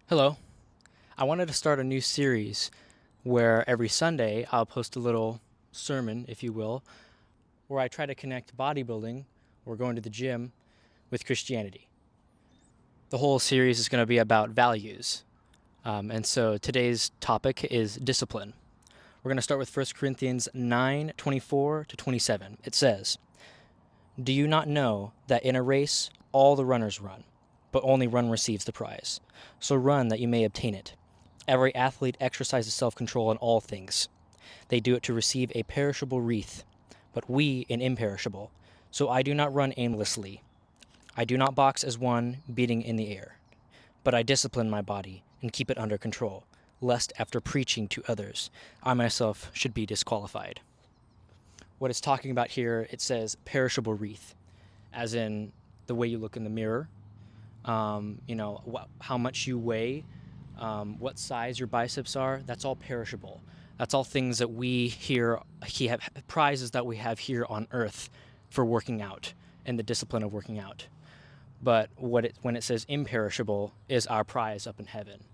Hello. I wanted to start a new series where every Sunday I'll post a little sermon, if you will, where I try to connect bodybuilding or going to the gym with Christianity. The whole series is going to be about values. And so today's topic is discipline. We're going to start with 1 Corinthians 9:24 to 27. It says, "Do you not know that in a race all the runners run, but only one receives the prize? So run that you may obtain it. Every athlete exercises self-control in all things. They do it to receive a perishable wreath, but we an imperishable. So I do not run aimlessly. I do not box as one beating in the air, but I discipline my body and keep it under control, lest after preaching to others, I myself should be disqualified." What it's talking about here, it says perishable wreath, as in the way you look in the mirror, how much you weigh, what size your biceps are. That's all perishable. That's all things that we here, prizes that we have here on earth for working out and the discipline of working out. But when it says imperishable is our prize up in heaven.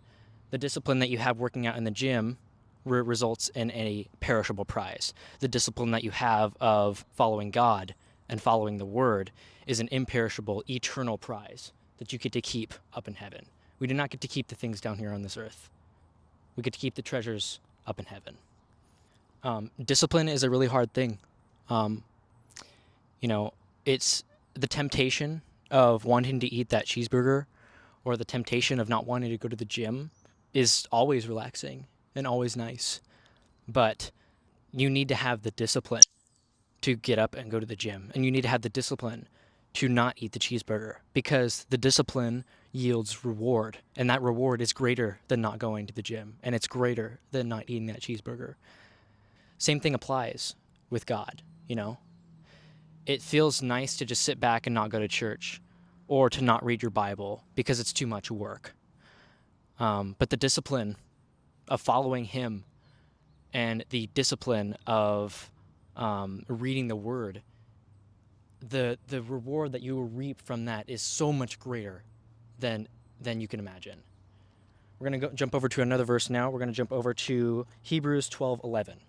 The discipline that you have working out in the gym results in a perishable prize. The discipline that you have of following God and following the Word is an imperishable, eternal prize that you get to keep up in heaven. We do not get to keep the things down here on this earth. We get to keep the treasures up in heaven. Discipline is a really hard thing. Um, it's the temptation of wanting to eat that cheeseburger or the temptation of not wanting to go to the gym is always relaxing and always nice. But you need to have the discipline to get up and go to the gym. And you need to have the discipline to not eat the cheeseburger, because the discipline yields reward. And that reward is greater than not going to the gym. And it's greater than not eating that cheeseburger. Same thing applies with God, It feels nice to just sit back and not go to church or to not read your Bible because it's too much work. But the discipline of following Him and the discipline of reading the Word, the reward that you will reap from that is so much greater than you can imagine. We're going to jump over to another verse now. We're going to jump over to Hebrews 12:11.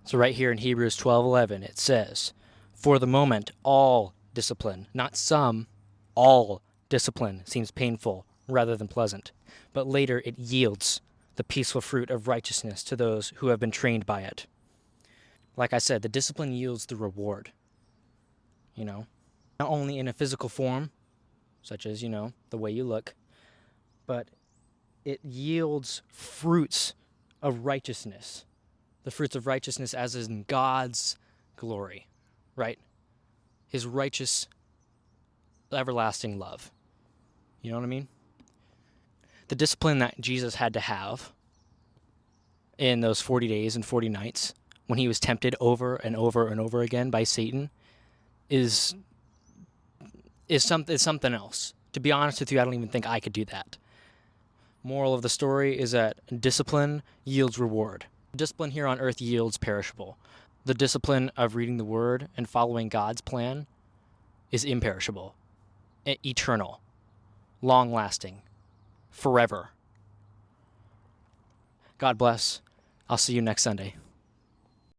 So right here in Hebrews 12:11, it says, "For the moment, all discipline, not some, all discipline seems painful rather than pleasant, but later it yields the peaceful fruit of righteousness to those who have been trained by it." Like I said, the discipline yields the reward, not only in a physical form, such as, the way you look, but it yields fruits of righteousness. The fruits of righteousness as in God's glory, right? His righteous, everlasting love. You know what I mean? The discipline that Jesus had to have in those 40 days and 40 nights when he was tempted over and over and over again by Satan is something else. To be honest with you, I don't even think I could do that. Moral of the story is that discipline yields reward. Discipline here on earth yields perishable. The discipline of reading the Word and following God's plan is imperishable, eternal, long-lasting, forever. God bless. I'll see you next Sunday.